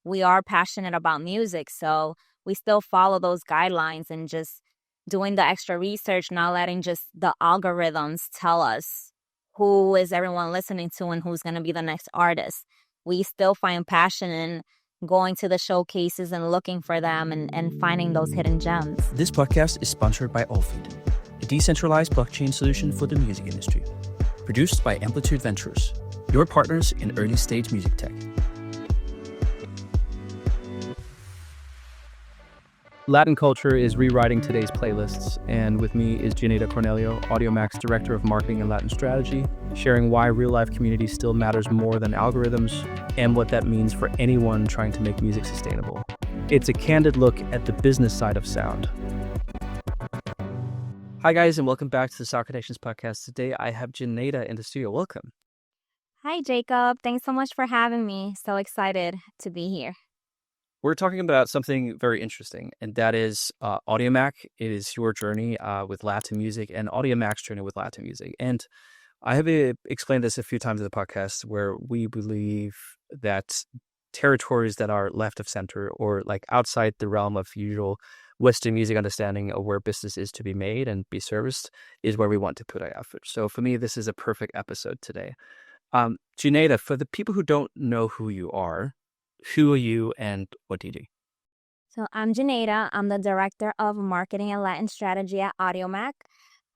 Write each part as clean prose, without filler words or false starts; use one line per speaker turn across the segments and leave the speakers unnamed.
we are passionate about music. So we still follow those guidelines and just doing the extra research, not letting just the algorithms tell us who is everyone listening to and who's going to be the next artist. We still find passion in going to the showcases and looking for them and finding those hidden gems.
This podcast is sponsored by Allfeed, a decentralized blockchain solution for the music industry. Produced by Amplitude Ventures, your partners in early stage music tech. Latin culture is rewriting today's playlists, and with me is Gineyda Cornelio, AudioMack's Director of Marketing and Latin Strategy, sharing why real-life community still matters more than algorithms and what that means for anyone trying to make music sustainable. It's a candid look at the business side of sound. Hi guys, and welcome back to the Sound Connections podcast. Today I have Gineyda in the studio. Welcome.
Hi, Jacob. Thanks so much for having me. So excited to be here.
We're talking about something very interesting, and that is AudioMack. It is your journey with Latin music and AudioMack's journey with Latin music. And I have explained this a few times in the podcast where we believe that territories that are left of center or like outside the realm of usual Western music understanding of where business is to be made and be serviced is where we want to put our effort. So for me, this is a perfect episode today. Gineyda, for the people who don't know who you are you and what do you do?
So I'm Gineyda. I'm the Director of Marketing and Latin Strategy at AudioMack.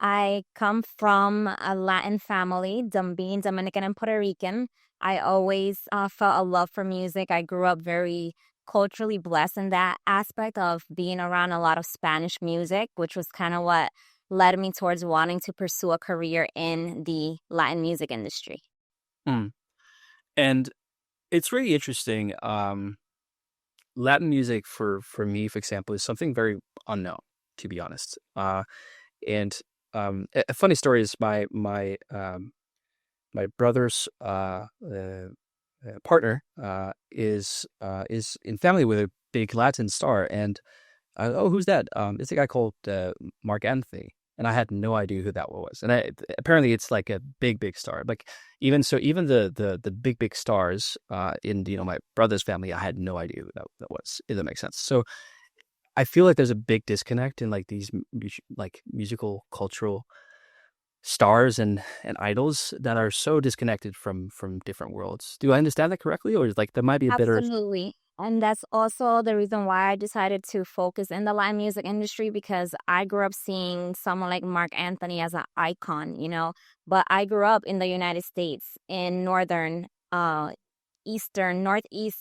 I come from a Latin family, being Dominican and Puerto Rican. I always felt a love for music. I grew up very culturally blessed in that aspect of being around a lot of Spanish music, which was kind of what led me towards wanting to pursue a career in the Latin music industry.
And it's really interesting. Latin music for me, for example, is something very unknown, to be honest. And a funny story is my brother's partner is in family with a big Latin star, and who's that? It's a guy called Mark Anthony. And I had no idea who that was. And apparently it's like a big star. Like even the big stars in my brother's family, I had no idea who that was, if that makes sense. So I feel like there's a big disconnect in like these like musical cultural stars and idols that are so disconnected from different worlds. Do I understand that correctly? Or like there might be a better...
Absolutely. And that's also the reason why I decided to focus in the Latin music industry, because I grew up seeing someone like Mark Anthony as an icon, but I grew up in the United States, in northeast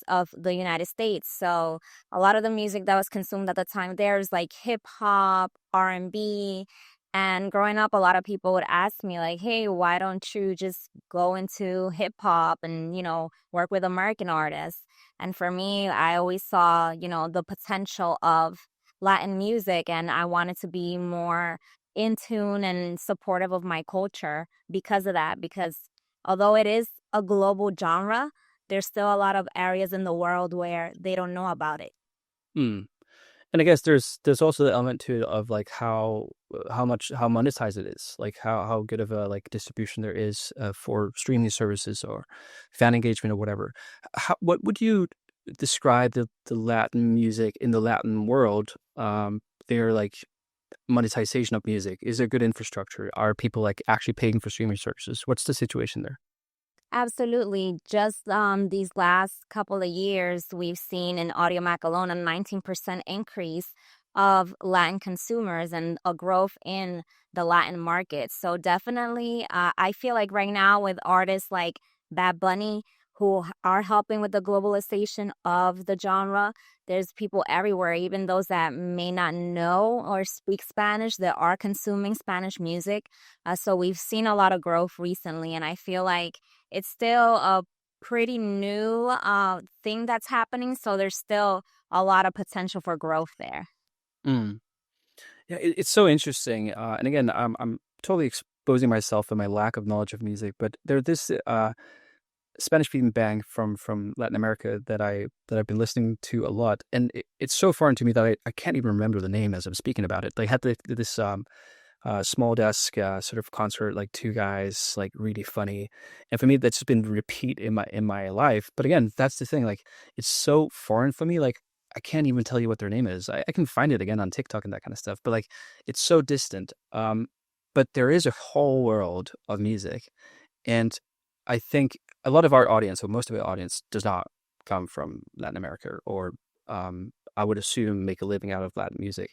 of the United States. So a lot of the music that was consumed at the time there was like hip hop, R&B. And growing up, a lot of people would ask me like, hey, why don't you just go into hip hop and, work with American artists? And for me, I always saw, the potential of Latin music, and I wanted to be more in tune and supportive of my culture because of that. Because although it is a global genre, there's still a lot of areas in the world where they don't know about it.
And I guess there's also the element too of like how monetized it is, like how good of a like distribution there is for streaming services or fan engagement or whatever. What would you describe the Latin music in the Latin world? Their like monetization of music, is there good infrastructure? Are people like actually paying for streaming services? What's the situation there?
Absolutely. Just these last couple of years, we've seen in AudioMack alone a 19% increase of Latin consumers and a growth in the Latin market. So definitely, I feel like right now with artists like Bad Bunny, who are helping with the globalization of the genre, there's people everywhere, even those that may not know or speak Spanish, that are consuming Spanish music. So we've seen a lot of growth recently, and I feel like it's still a pretty new thing that's happening. So there's still a lot of potential for growth there.
Yeah, it's so interesting. And again, I'm totally exposing myself and my lack of knowledge of music, but there's this Spanish-speaking band from Latin America that I've been listening to a lot, and it's so foreign to me that I can't even remember the name as I'm speaking about it. They had this small desk sort of concert, like two guys, like really funny. And for me, that's just been repeat in my life. But again, that's the thing. Like, it's so foreign for me. Like, I can't even tell you what their name is. I can find it again on TikTok and that kind of stuff. But like, it's so distant. But there is a whole world of music, and I think a lot of our audience, or most of our audience, does not come from Latin America, or I would assume make a living out of Latin music.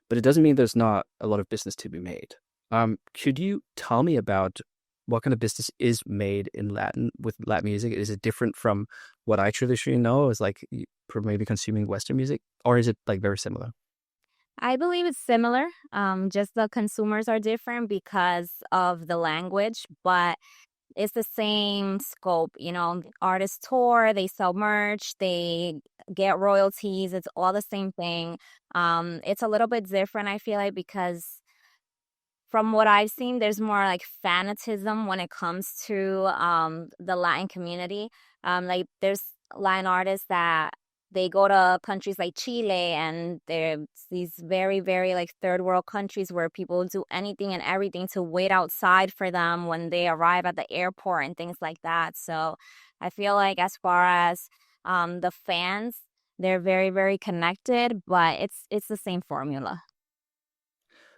But it doesn't mean there's not a lot of business to be made. Could you tell me about what kind of business is made in Latin with Latin music? Is it different from what I traditionally know as like maybe consuming Western music, or is it like very similar?
I believe it's similar. Just the consumers are different because of the language, but it's the same scope. Artists tour, they sell merch, they get royalties. It's all the same thing. It's a little bit different, I feel like, because from what I've seen, there's more like fanatism when it comes to the Latin community. Like there's Latin artists that they go to countries like Chile, and there's these very, very like third world countries where people do anything and everything to wait outside for them when they arrive at the airport and things like that. So I feel like as far as the fans, they're very, very connected, but it's the same formula.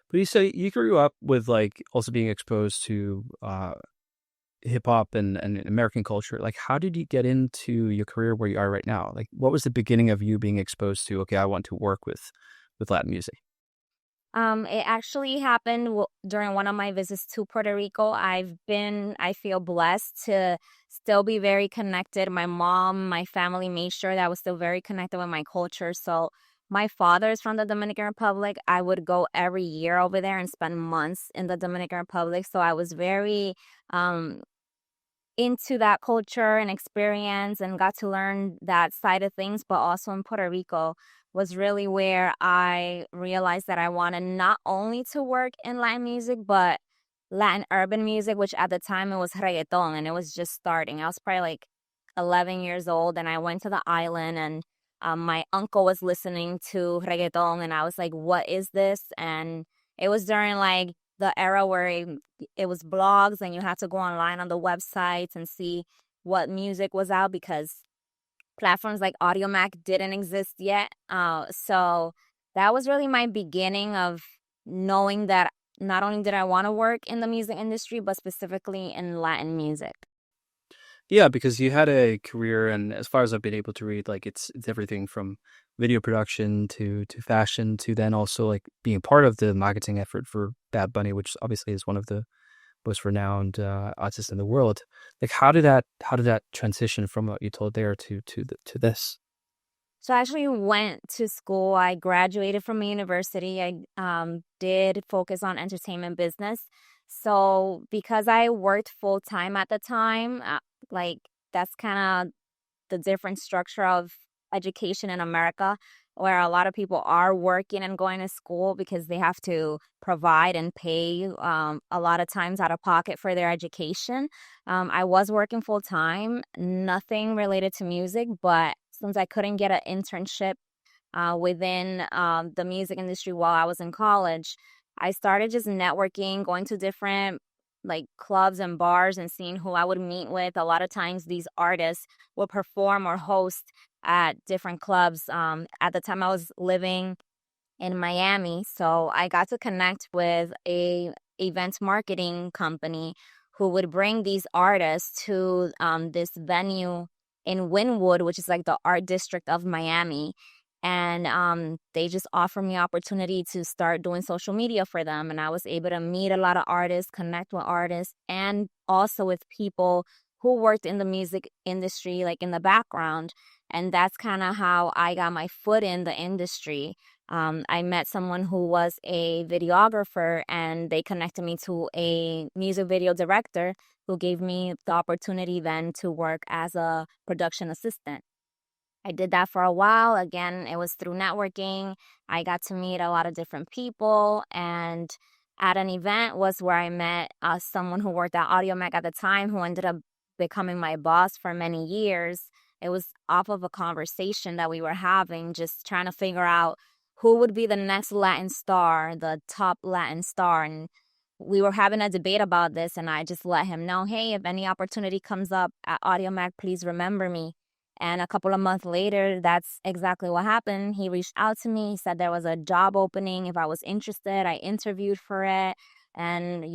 But you say you grew up with like also being exposed to hip hop and American culture. Like, how did you get into your career where you are right now? Like, what was the beginning of you being exposed to, okay, I want to work with Latin music?
It actually happened during one of my visits to Puerto Rico. I feel blessed to still be very connected. My mom, my family made sure that I was still very connected with my culture. So my father is from the Dominican Republic. I would go every year over there and spend months in the Dominican Republic. So I was very um, into that culture and experience and got to learn that side of things. But also in Puerto Rico was really where I realized that I wanted not only to work in Latin music, but Latin urban music, which at the time it was reggaeton and it was just starting. I was probably like 11 years old, and I went to the island, and my uncle was listening to reggaeton, and I was like, what is this? And it was during like the era where it was blogs, and you had to go online on the websites and see what music was out, because platforms like AudioMack didn't exist yet. So that was really my beginning of knowing that not only did I want to work in the music industry, but specifically in Latin music.
Yeah, because you had a career, and as far as I've been able to read, like it's everything from video production to fashion to then also like being part of the marketing effort for Bad Bunny, which obviously is one of the most renowned artists in the world. Like, how did that transition from what you told there to this?
So I actually went to school. I graduated from a university. I did focus on entertainment business. So because I worked full time at the time, like that's kind of the different structure of education in America, where a lot of people are working and going to school because they have to provide and pay a lot of times out of pocket for their education. I was working full time, nothing related to music, but since I couldn't get an internship within the music industry while I was in college, I started just networking, going to different like clubs and bars and seeing who I would meet with. A lot of times these artists would perform or host at different clubs. At the time I was living in Miami, so I got to connect with a events marketing company who would bring these artists to this venue in Wynwood, which is like the art district of Miami. And they just offered me opportunity to start doing social media for them. And I was able to meet a lot of artists, connect with artists, and also with people who worked in the music industry, like in the background. And that's kind of how I got my foot in the industry. I met someone who was a videographer, and they connected me to a music video director who gave me the opportunity then to work as a production assistant. I did that for a while. Again, it was through networking. I got to meet a lot of different people, and at an event was where I met someone who worked at AudioMack at the time, who ended up becoming my boss for many years. It was off of a conversation that we were having, just trying to figure out who would be the next Latin star, the top Latin star. And we were having a debate about this, and I just let him know, hey, if any opportunity comes up at AudioMack, please remember me. And a couple of months later, that's exactly what happened. He reached out to me. He said there was a job opening. If I was interested, I interviewed for it. And,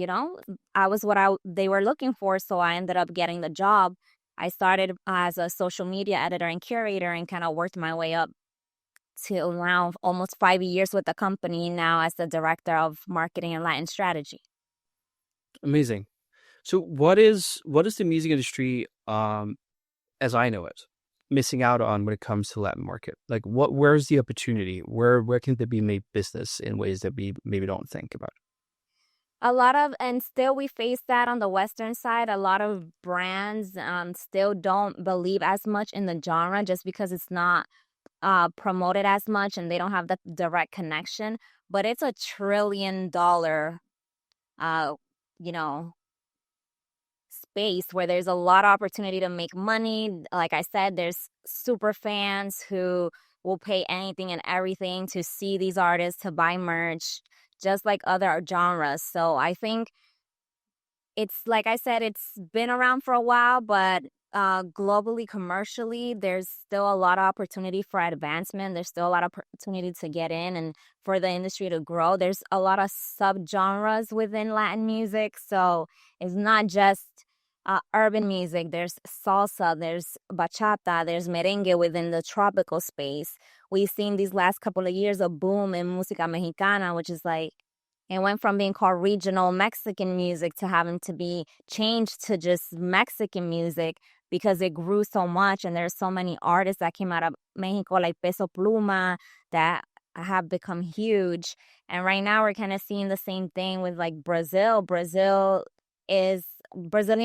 I was what they were looking for. So I ended up getting the job. I started as a social media editor and curator and kind of worked my way up to now almost 5 years with the company now as the director of marketing and Latin strategy.
Amazing. So what is the music industry, as I know it, missing out on when it comes to Latin market? Like where's the opportunity? Where can there be made business in ways that we maybe don't think about?
And still we face that on the Western side. A lot of brands still don't believe as much in the genre just because it's not promoted as much and they don't have the direct connection. But it's $1 trillion, uh, you know, space where there's a lot of opportunity to make money. Like I said, there's super fans who will pay anything and everything to see these artists, to buy merch, just like other genres. So I think it's like I said, it's been around for a while, but globally, commercially, there's still a lot of opportunity for advancement. There's still a lot of opportunity to get in and for the industry to grow. There's a lot of subgenres within Latin music. So it's not just urban music. There's salsa, there's bachata, there's merengue within the tropical space. We've seen these last couple of years a boom in música mexicana, which is like it went from being called regional Mexican music to having to be changed to just Mexican music because it grew so much and there's so many artists that came out of Mexico like Peso Pluma that have become huge. And right now we're kind of seeing the same thing with like Brazil. Brazilian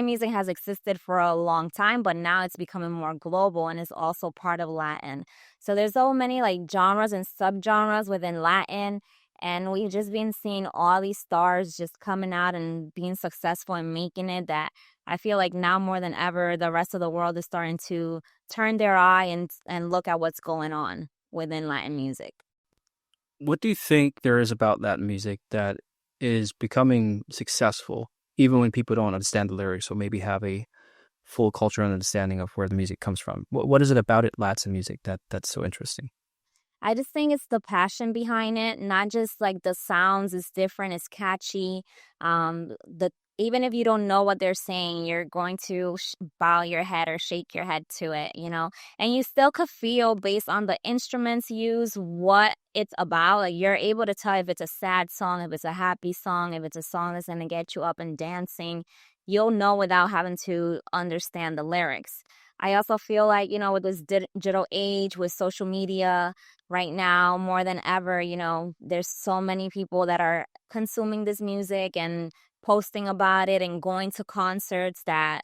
music has existed for a long time, but now it's becoming more global and is also part of Latin. So there's so many like genres and subgenres within Latin. And we've just been seeing all these stars just coming out and being successful and making it that I feel like now more than ever, the rest of the world is starting to turn their eye and look at what's going on within Latin music.
What do you think there is about Latin music that is becoming successful, even when people don't understand the lyrics or maybe have a full cultural understanding of where the music comes from? What is it about Latin music that's so interesting?
I just think it's the passion behind it, not just like the sounds is different, it's catchy. The Even if you don't know what they're saying, you're going to bow your head or shake your head to it. And you still could feel based on the instruments used what it's about. Like you're able to tell if it's a sad song, if it's a happy song, if it's a song that's going to get you up and dancing. You'll know without having to understand the lyrics. I also feel like, with this digital age, with social media right now, more than ever, there's so many people that are consuming this music and posting about it and going to concerts that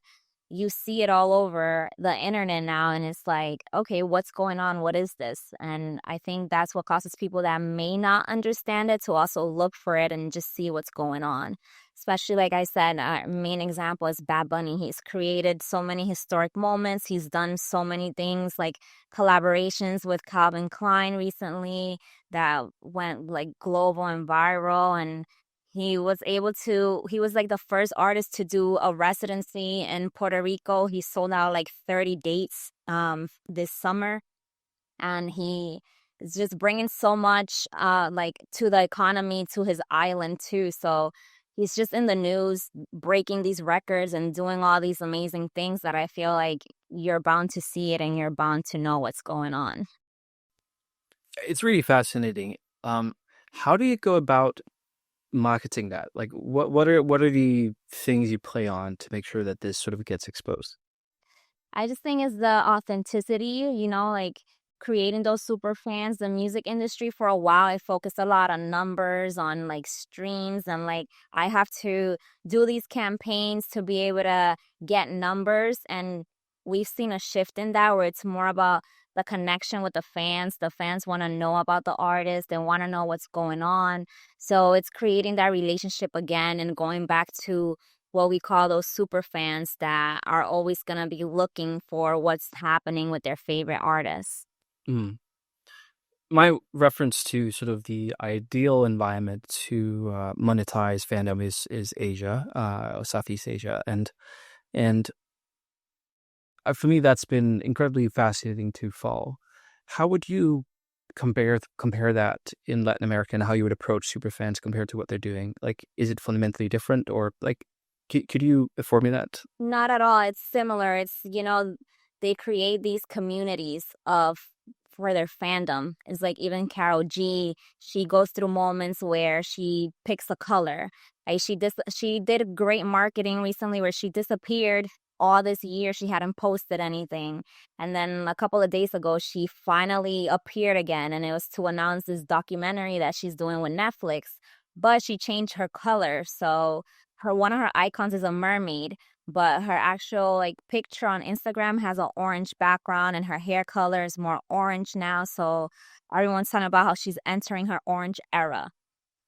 you see it all over the internet now. And it's like, okay, what's going on? What is this? And I think that's what causes people that may not understand it to also look for it and just see what's going on. Especially, like I said, our main example is Bad Bunny. He's created so many historic moments. He's done so many things like collaborations with Calvin Klein recently that went like global and viral. And he was like the first artist to do a residency in Puerto Rico. He sold out like 30 dates this summer. And he is just bringing so much like to the economy, to his island too. So he's just in the news breaking these records and doing all these amazing things that I feel like you're bound to see it and you're bound to know what's going on.
It's really fascinating. How do you go about marketing that? Like, what are the things you play on to make sure that this sort of gets exposed?
I just think it's the authenticity, like creating those super fans. The music industry for a while, it focused a lot on numbers, on like streams, and like I have to do these campaigns to be able to get numbers. And we've seen a shift in that where it's more about the connection with the fans. The fans want to know about the artist, they want to know what's going on. So it's creating that relationship again and going back to what we call those super fans that are always going to be looking for what's happening with their favorite artists.
Mm. My reference to sort of the ideal environment to monetize fandom is Asia, Southeast Asia, and for me that's been incredibly fascinating to follow. How would you compare that in Latin America and how you would approach superfans compared to what they're doing? Like, is it fundamentally different, or like, could you inform me that?
Not at all. It's similar. They create these communities of for their fandom. It's like even Karol G, she goes through moments where she picks a color. Like she did great marketing recently where she disappeared all this year. She hadn't posted anything. And then a couple of days ago, she finally appeared again, and it was to announce this documentary that she's doing with Netflix. But she changed her color. So her one of her icons is a mermaid, but her actual like picture on Instagram has an orange background and her hair color is more orange now. So everyone's talking about how she's entering her orange era.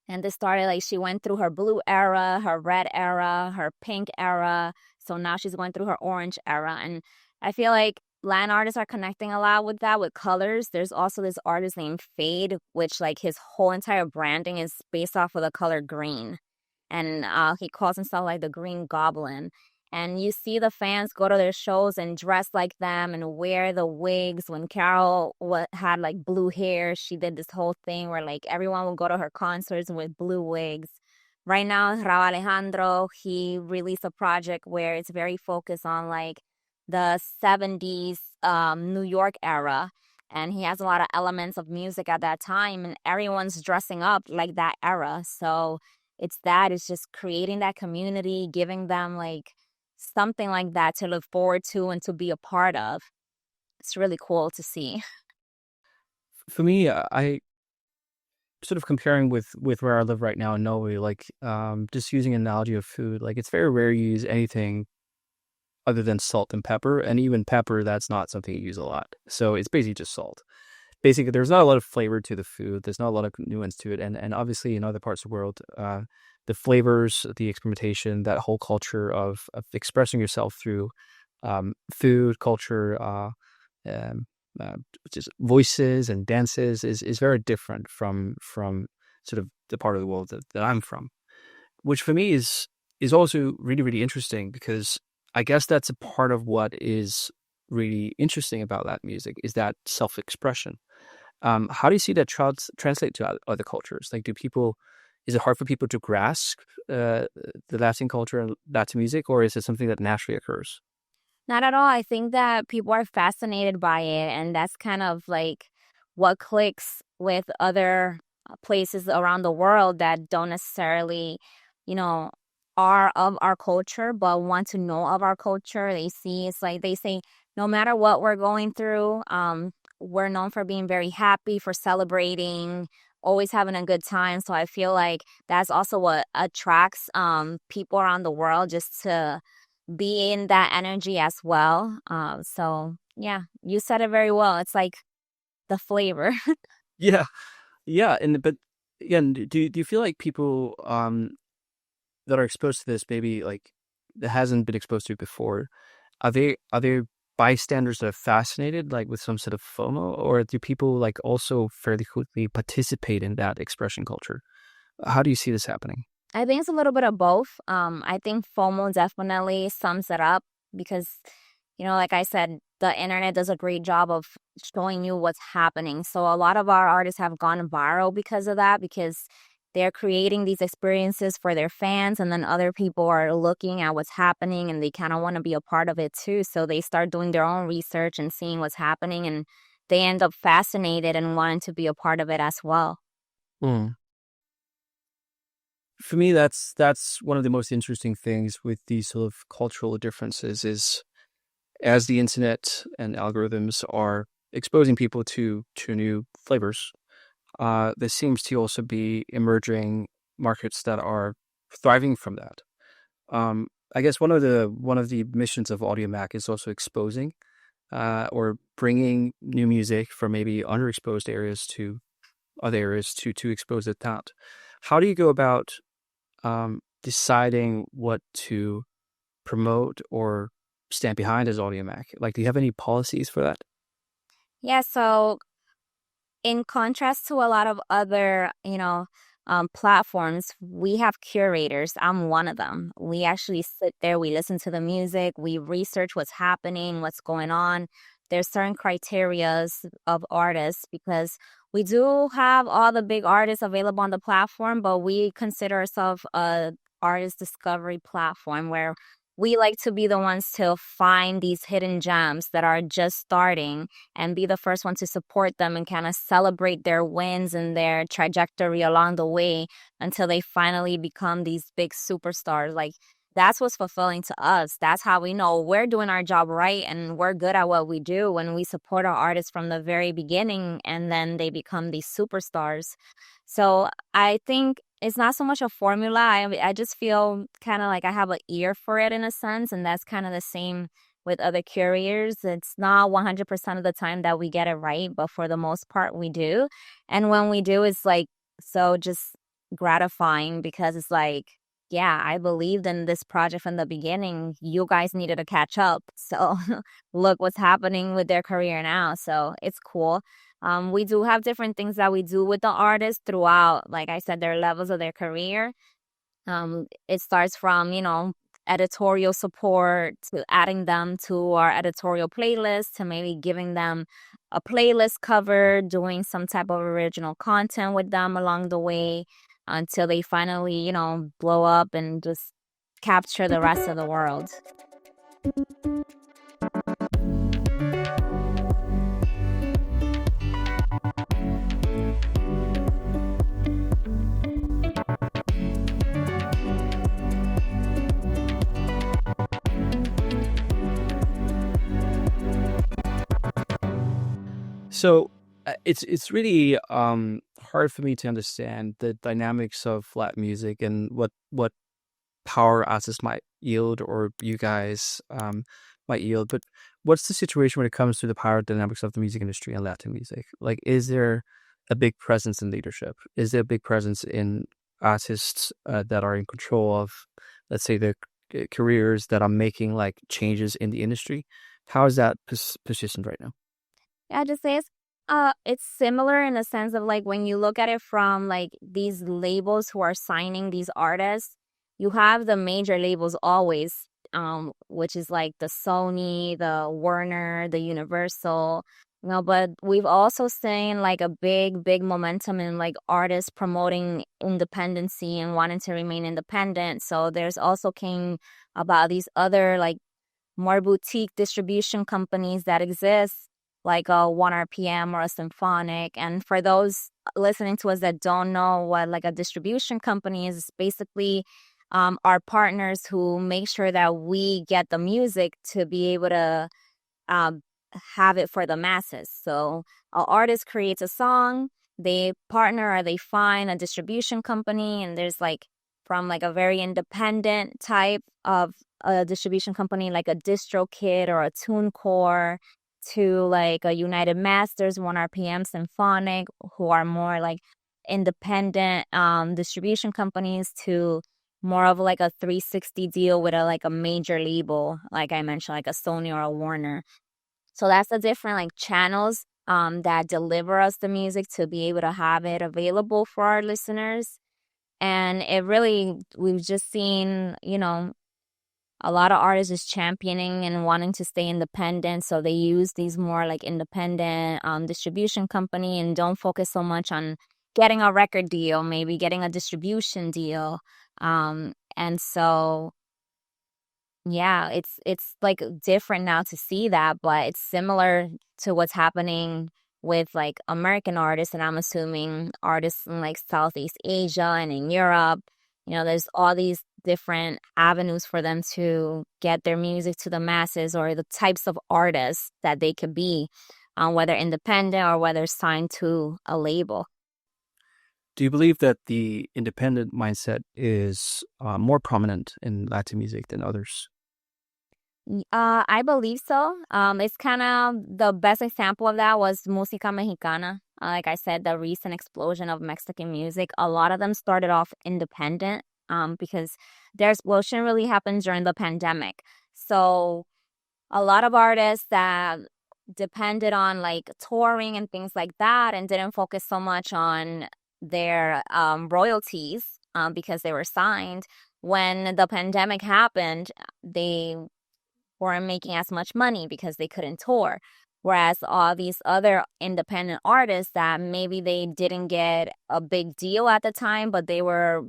And this started like she went through her blue era, her red era, her pink era. So now she's going through her orange era. And I feel like Latin artists are connecting a lot with that, with colors. There's also this artist named Fade, which like his whole entire branding is based off of the color green. And he calls himself like the Green Goblin. And you see the fans go to their shows and dress like them and wear the wigs. When Carol had like blue hair, she did this whole thing where like everyone would go to her concerts with blue wigs. Right now, Rauw Alejandro, he released a project where it's very focused on like the 70s New York era. And he has a lot of elements of music at that time, and everyone's dressing up like that era. So it's just creating that community, giving them like something like that to look forward to and to be a part of. It's really cool to see.
For me, I sort of comparing with where I live right now in Norway, like just using an analogy of food, like it's very rare you use anything other than salt and pepper, and even pepper, that's not something you use a lot. So it's basically just salt. Basically, there's not a lot of flavor to the food. There's not a lot of nuance to it, and obviously in other parts of the world, the flavors, the experimentation, that whole culture of expressing yourself through food, culture, um, uh, just voices and dances is very different from sort of the part of the world that I'm from, which for me is also really really interesting because I guess that's a part of what is really interesting about that music is that self-expression. How do you see that translate to other cultures? Like, is it hard for people to grasp the Latin culture and Latin music, or is it something that naturally occurs?
Not at all. I think that people are fascinated by it, and that's kind of like what clicks with other places around the world that don't necessarily, you know, are of our culture, but want to know of our culture. They see it's like they say, no matter what we're going through, we're known for being very happy, for celebrating, always having a good time. So I feel like that's also what attracts people around the world just to be in that energy as well. So yeah, you said it very well. It's like the flavor.
Yeah, yeah, and but again, do you feel like people that are exposed to this, maybe like that hasn't been exposed to it before, are they bystanders that are fascinated, like with some sort of FOMO, or do people like also fairly quickly participate in that expression culture? How do you see this happening?
I think it's a little bit of both. I think FOMO definitely sums it up because, like I said, the internet does a great job of showing you what's happening. So a lot of our artists have gone viral because of that, because they're creating these experiences for their fans, and then other people are looking at what's happening and they kind of want to be a part of it too. So they start doing their own research and seeing what's happening, and they end up fascinated and wanting to be a part of it as well.
Mm. For me, that's one of the most interesting things with these sort of cultural differences is as the internet and algorithms are exposing people to new flavors, there seems to also be emerging markets that are thriving from that. I guess one of the missions of AudioMack is also exposing or bringing new music from maybe underexposed areas to other areas to expose it out. How do you go about deciding what to promote or stand behind as AudioMack? Like, do you have any policies for that?
Yeah, so in contrast to a lot of other, platforms, we have curators. I'm one of them. We actually sit there, we listen to the music, we research what's happening, what's going on. There's certain criterias of artists because we do have all the big artists available on the platform, but we consider ourselves a artist discovery platform where we like to be the ones to find these hidden gems that are just starting and be the first one to support them and kind of celebrate their wins and their trajectory along the way until they finally become these big superstars. Like, that's what's fulfilling to us. That's how we know we're doing our job right and we're good at what we do when we support our artists from the very beginning and then they become these superstars. So I think it's not so much a formula. I just feel kind of like I have an ear for it in a sense, and that's kind of the same with other curators. It's not 100% of the time that we get it right, but for the most part we do. And when we do, it's like so just gratifying because it's like, yeah, I believed in this project from the beginning. You guys needed to catch up. So look what's happening with their career now. So it's cool. We do have different things that we do with the artists throughout, like I said, their levels of their career. It starts from, editorial support to adding them to our editorial playlist to maybe giving them a playlist cover, doing some type of original content with them along the way until they finally, blow up and just capture the rest of the world.
So it's really hard for me to understand the dynamics of Latin music and what power artists might yield or you guys might yield. But what's the situation when it comes to the power dynamics of the music industry and Latin music? Like, is there a big presence in leadership? Is there a big presence in artists that are in control of, let's say, the careers that are making like changes in the industry? How is that positioned right now?
Yeah, just say it's similar in the sense of like when you look at it from like these labels who are signing these artists, you have the major labels always, which is like the Sony, the Warner, the Universal, but we've also seen like a big momentum in like artists promoting independency and wanting to remain independent. So there's also came about these other like more boutique distribution companies that exist, like a 1RPM or a Symphonic. And for those listening to us that don't know what like a distribution company is, it's basically our partners who make sure that we get the music to be able to um, have it for the masses. So an artist creates a song, they partner or they find a distribution company, and there's like from like a very independent type of a distribution company like a DistroKid or a TuneCore to like a United Masters, 1RPM, Symphonic, who are more like independent distribution companies to more of like a 360 deal with a like a major label, like I mentioned, like a Sony or a Warner. So that's the different like channels that deliver us the music to be able to have it available for our listeners. And it really, we've just seen, a lot of artists is championing and wanting to stay independent. So they use these more like independent distribution company and don't focus so much on getting a record deal, maybe getting a distribution deal. And so yeah, it's like different now to see that, but it's similar to what's happening with like American artists, and I'm assuming artists in like Southeast Asia and in Europe. There's all these different avenues for them to get their music to the masses or the types of artists that they could be, whether independent or whether signed to a label.
Do you believe that the independent mindset is more prominent in Latin music than others?
I believe so. It's kind of the best example of that was Música Mexicana. Like I said, the recent explosion of Mexican music, a lot of them started off independent because their explosion really happened during the pandemic. So a lot of artists that depended on like touring and things like that and didn't focus so much on their royalties because they were signed. When the pandemic happened, they weren't making as much money because they couldn't tour. Whereas all these other independent artists that maybe they didn't get a big deal at the time, but they were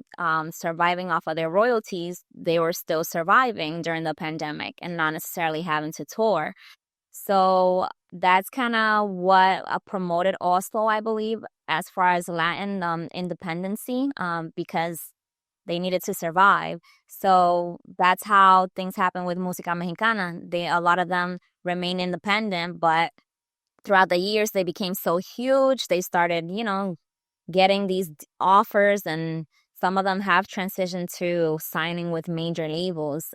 surviving off of their royalties, they were still surviving during the pandemic and not necessarily having to tour. So that's kind of what promoted also, I believe, as far as Latin independency, because they needed to survive. So that's how things happen with Música Mexicana. A lot of them remain independent, but throughout the years they became so huge. They started, getting these offers, and some of them have transitioned to signing with major labels.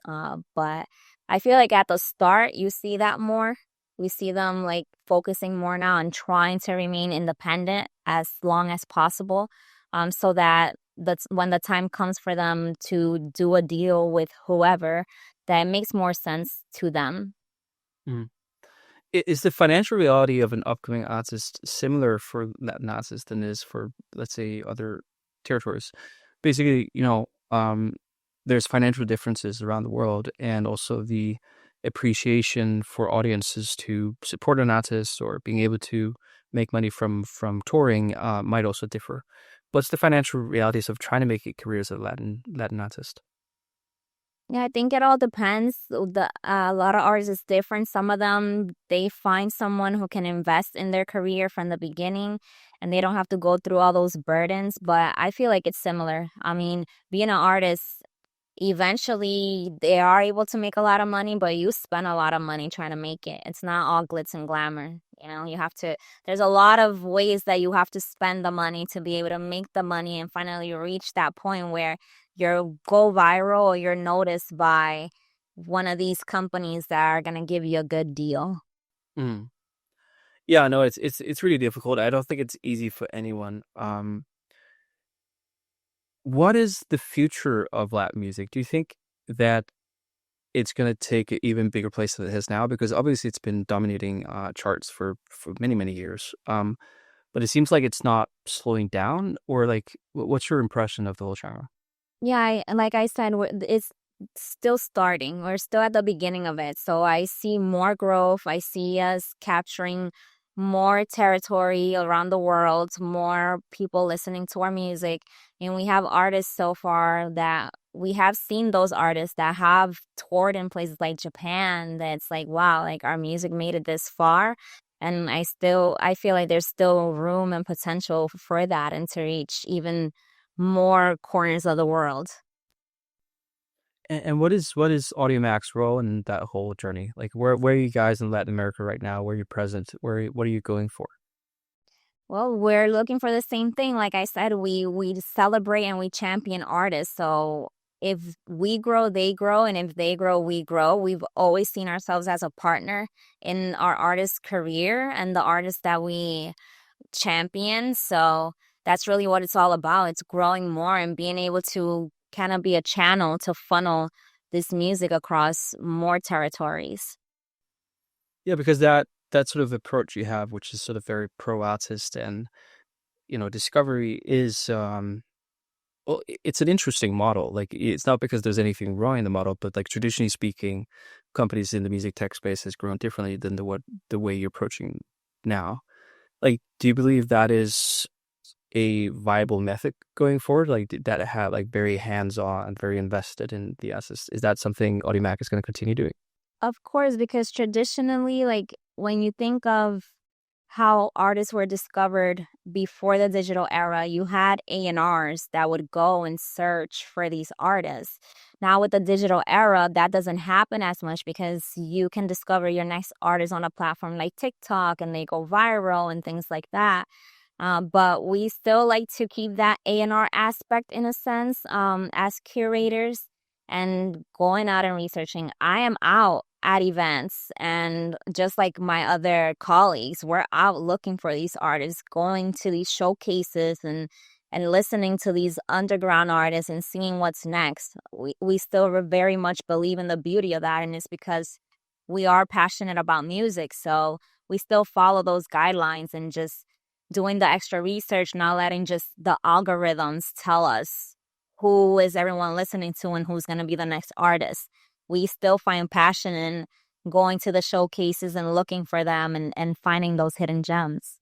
But I feel like at the start you see that more. We see them like focusing more now on trying to remain independent as long as possible, so that when the time comes for them to do a deal with whoever, that makes more sense to them.
Mm. Is the financial reality of an upcoming artist similar for Latin artists than it is for, let's say, other territories? Basically, there's financial differences around the world, and also the appreciation for audiences to support an artist or being able to make money from touring might also differ. What's the financial realities of trying to make a career as a Latin artist?
Yeah, I think it all depends. A lot of artists is different. Some of them, they find someone who can invest in their career from the beginning, and they don't have to go through all those burdens. But I feel like it's similar. I mean, being an artist, eventually they are able to make a lot of money, but you spend a lot of money trying to make it. It's not all glitz and glamour. You have to, there's a lot of ways that you have to spend the money to be able to make the money and finally reach that point where you go viral or you're noticed by one of these companies that are going to give you a good deal.
Mm. Yeah, no, it's really difficult. I don't think it's easy for anyone. What is the future of Latin music? Do you think that it's going to take an even bigger place than it has now? Because obviously it's been dominating charts for many, many years. But it seems like it's not slowing down, or like, what's your impression of the whole genre?
Yeah, like I said, it's still starting. We're still at the beginning of it. So I see more growth. I see us capturing more territory around the world, more people listening to our music. And we have artists so far that we have seen those artists that have toured in places like Japan. That's like, wow, like our music made it this far. And I feel like there's still room and potential for that and to reach even more corners of the world.
And what is AudioMack's role in that whole journey? Like, where are you guys in Latin America right now? Where are you present? What are you going for?
Well, we're looking for the same thing. Like I said, we celebrate and we champion artists. So if we grow, they grow, and if they grow, we grow. We've always seen ourselves as a partner in our artist career and the artists that we champion. So that's really what it's all about. It's growing more and being able to kind of be a channel to funnel this music across more territories.
Yeah, because that sort of approach you have, which is sort of very pro artist, and discovery is well, it's an interesting model. Like, it's not because there's anything wrong in the model, but like traditionally speaking, companies in the music tech space has grown differently than the way you're approaching now. Like, do you believe that is a viable method going forward? Like, that have like very hands on, very invested in the assets. Is that something AudioMack is going to continue doing?
Of course, because traditionally, like when you think of how artists were discovered before the digital era, you had A&Rs that would go and search for these artists. Now with the digital era, that doesn't happen as much because you can discover your next artist on a platform like TikTok and they go viral and things like that. But we still like to keep that A&R aspect in a sense, as curators and going out and researching. I am out at events, and just like my other colleagues, we're out looking for these artists, going to these showcases and listening to these underground artists and seeing what's next. We still very much believe in the beauty of that, and it's because we are passionate about music. So we still follow those guidelines and just doing the extra research, not letting just the algorithms tell us who is everyone listening to and who's going to be the next artist. We still find passion in going to the showcases and looking for them and finding those hidden gems.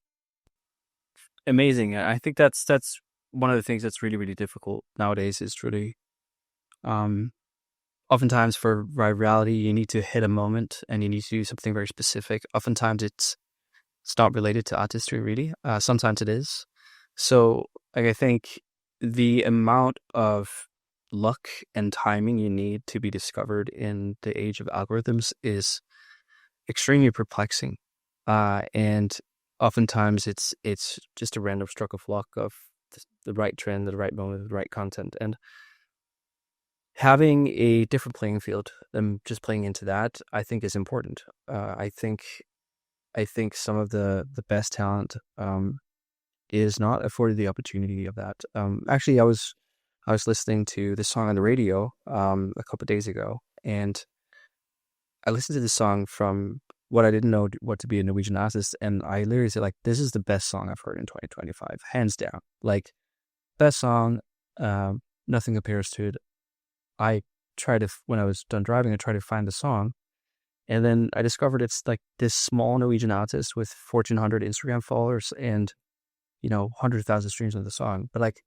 Amazing. I think that's one of the things that's really, really difficult nowadays is really, um, oftentimes for virality, you need to hit a moment and you need to do something very specific. Oftentimes it's not related to artistry really. Sometimes it is. So like, I think the amount of luck and timing you need to be discovered in the age of algorithms is extremely perplexing. And oftentimes it's just a random stroke of luck of the right trend, the right moment, the right content. And having a different playing field than just playing into that, I think is important. I think some of the best talent is not afforded the opportunity of that. Actually, I was listening to this song on the radio a couple of days ago, and I listened to this song from what I didn't know what to be a Norwegian artist, and I literally said like, "This is the best song I've heard in 2025, hands down. Like, best song, nothing compares to it." I tried to when I was done driving, I tried to find the song. And then I discovered it's like this small Norwegian artist with 1,400 Instagram followers and, 100,000 streams of the song. But like,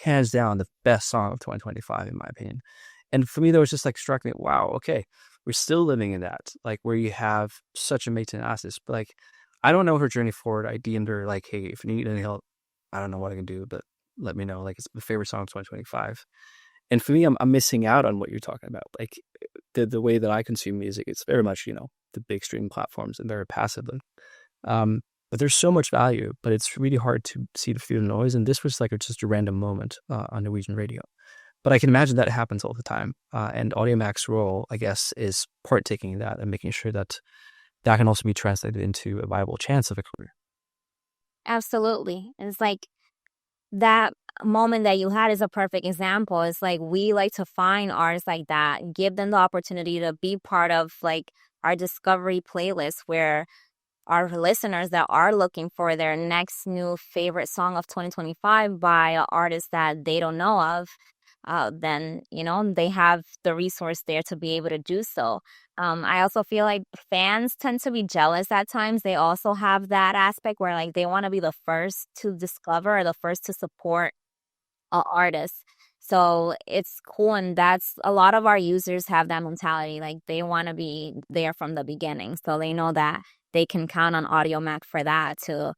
hands down, the best song of 2025, in my opinion. And for me, that was just like struck me, wow, okay, we're still living in that, like where you have such amazing artists. But like, I don't know her journey forward. I DM'd her like, hey, if you need any help, I don't know what I can do, but let me know. Like, it's my favorite song of 2025. And for me, I'm missing out on what you're talking about. Like the way that I consume music, it's very much, the big streaming platforms and very passively. But there's so much value, but it's really hard to see the through the noise. And this was like just a random moment on Norwegian radio. But I can imagine that happens all the time. And AudioMack's role, I guess, is partaking in that and making sure that that can also be translated into a viable chance of a career.
Absolutely. It's like that moment that you had is a perfect example. It's like we like to find artists like that, give them the opportunity to be part of like our discovery playlist where our listeners that are looking for their next new favorite song of 2025 by an artist that they don't know of, then, they have the resource there to be able to do so. I also feel like fans tend to be jealous at times. They also have that aspect where like they want to be the first to discover or the first to support an artist. So it's cool, and that's a lot of our users have that mentality. Like they want to be there from the beginning, so they know that they can count on AudioMack for that to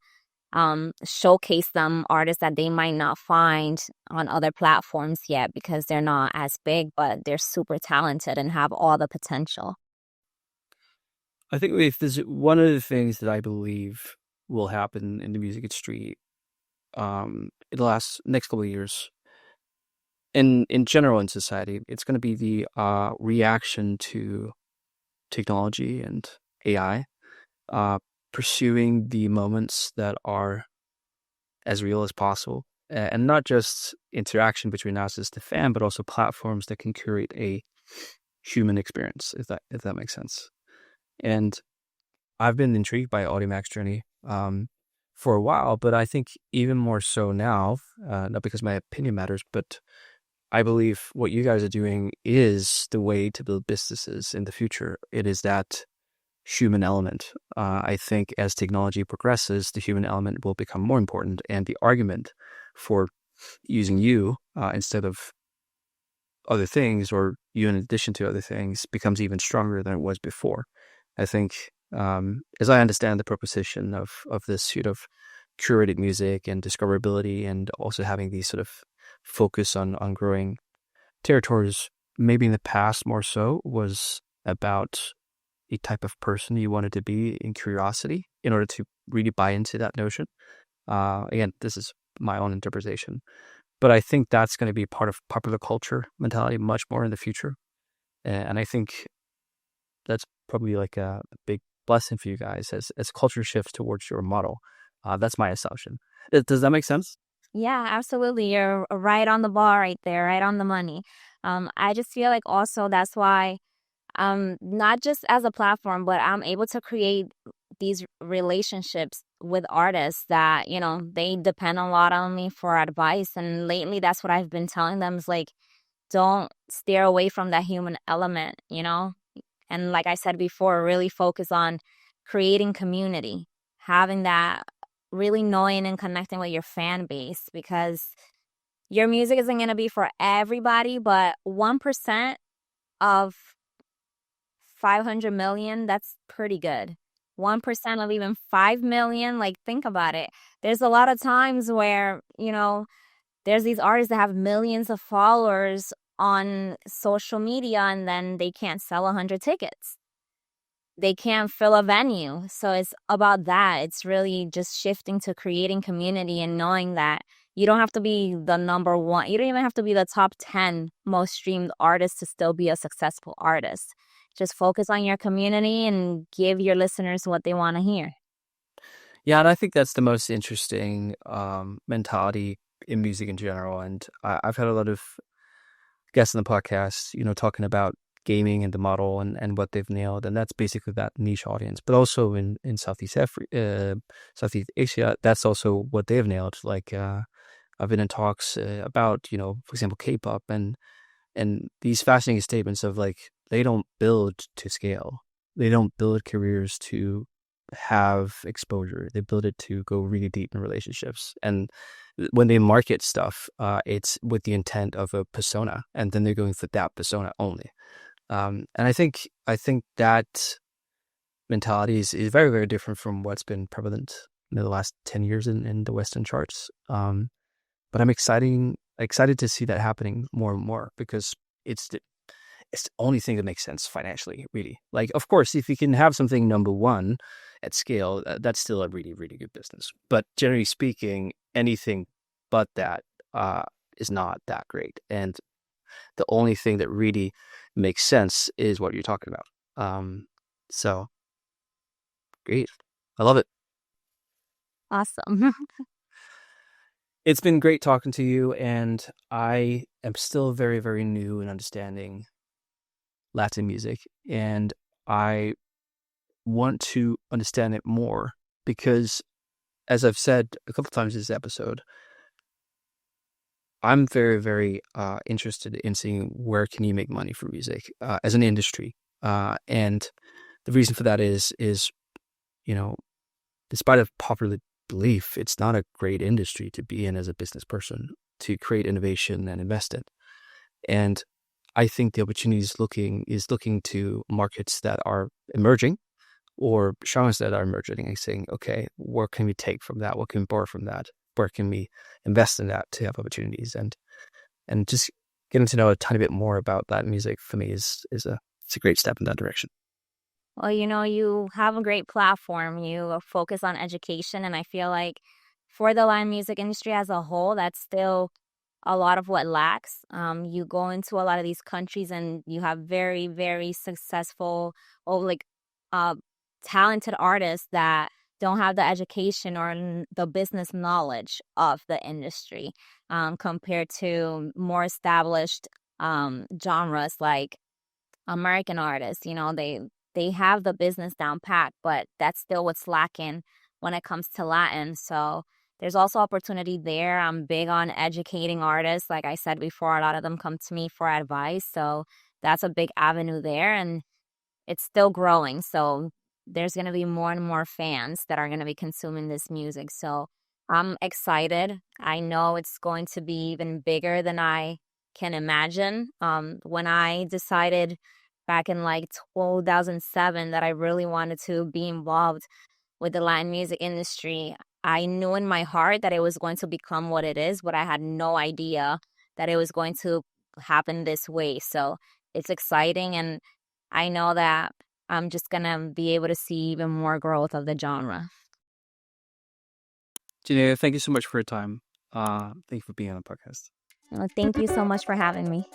showcase them artists that they might not find on other platforms yet because they're not as big, but they're super talented and have all the potential.
I think if there's one of the things that I believe will happen in the music industry in the next couple of years, in general in society, it's going to be the reaction to technology and AI, pursuing the moments that are as real as possible, and not just interaction between us as the fan, but also platforms that can curate a human experience, if that makes sense. And I've been intrigued by AudioMack's journey for a while, but I think even more so now, not because my opinion matters, but I believe what you guys are doing is the way to build businesses in the future. It is that human element. I think as technology progresses, the human element will become more important, and the argument for using you instead of other things, or you in addition to other things, becomes even stronger than it was before. I think, as I understand the proposition of this sort of curated music and discoverability, and also having these sort of focus on growing territories, maybe in the past more so was about a type of person you wanted to be in curiosity in order to really buy into that notion. Again, this is my own interpretation, but I think that's going to be part of popular culture mentality much more in the future. And I think that's probably like a big blessing for you guys as culture shifts towards your model. That's my assumption. Does that make sense?
Yeah, absolutely. You're right on the ball right there, right on the money. I just feel like also that's why not just as a platform, but I'm able to create these relationships with artists that, they depend a lot on me for advice. And lately, that's what I've been telling them is like, don't steer away from that human element. And like I said before, really focus on creating community, having that, really knowing and connecting with your fan base, because your music isn't going to be for everybody, but 1% of 500 million, that's pretty good. 1% of even 5 million, like think about it. There's a lot of times where, there's these artists that have millions of followers on social media and then they can't sell 100 tickets. They can't fill a venue. So it's about that. It's really just shifting to creating community and knowing that you don't have to be the number one. You don't even have to be the top 10 most streamed artists to still be a successful artist. Just focus on your community and give your listeners what they want to hear.
Yeah, and I think that's the most interesting mentality in music in general. And I've had a lot of guests on the podcast, talking about gaming and the model and what they've nailed. And that's basically that niche audience. But also in Southeast Southeast Asia, that's also what they've nailed. Like I've been in talks about, for example, K-pop and these fascinating statements of like, they don't build to scale. They don't build careers to have exposure. They build it to go really deep in relationships. And when they market stuff, it's with the intent of a persona, and then they're going for that persona only. And I think that mentality is very, very different from what's been prevalent in the last 10 years in the Western charts. But I'm excited to see that happening more and more, because it's the only thing that makes sense financially, really. Like, of course, if you can have something number one at scale, that's still a really, really good business. But generally speaking, anything but that is not that great. And the only thing that really makes sense is what you're talking about. So great. I love it.
Awesome.
It's been great talking to you, and I am still very, very new in understanding Latin music, and I want to understand it more because, as I've said a couple times in this episode, I'm very, very interested in seeing where can you make money from music as an industry, and the reason for that is despite of popular belief, it's not a great industry to be in as a business person, to create innovation and invest in. And I think the opportunity is looking to markets that are emerging or genres that are emerging and saying, okay, what can we take from that? What can we borrow from that? Where can we invest in that to have opportunities? And just getting to know a tiny bit more about Latin music for me it's a great step in that direction.
Well, you have a great platform. You focus on education, and I feel like for the Latin music industry as a whole, that's still a lot of what lacks. You go into a lot of these countries and you have very, very successful or like talented artists that don't have the education or the business knowledge of the industry compared to more established genres like American artists. They have the business down pat, but that's still what's lacking when it comes to Latin. So there's also opportunity there. I'm big on educating artists. Like I said before, a lot of them come to me for advice. So that's a big avenue there, and it's still growing. So there's going to be more and more fans that are going to be consuming this music. So I'm excited. I know it's going to be even bigger than I can imagine. When I decided back in like 2007 that I really wanted to be involved with the Latin music industry, I knew in my heart that it was going to become what it is, but I had no idea that it was going to happen this way. So it's exciting, and I know that I'm just going to be able to see even more growth of the genre.
Gineyda, thank you so much for your time. Thank you for being on the podcast.
Well, thank you so much for having me.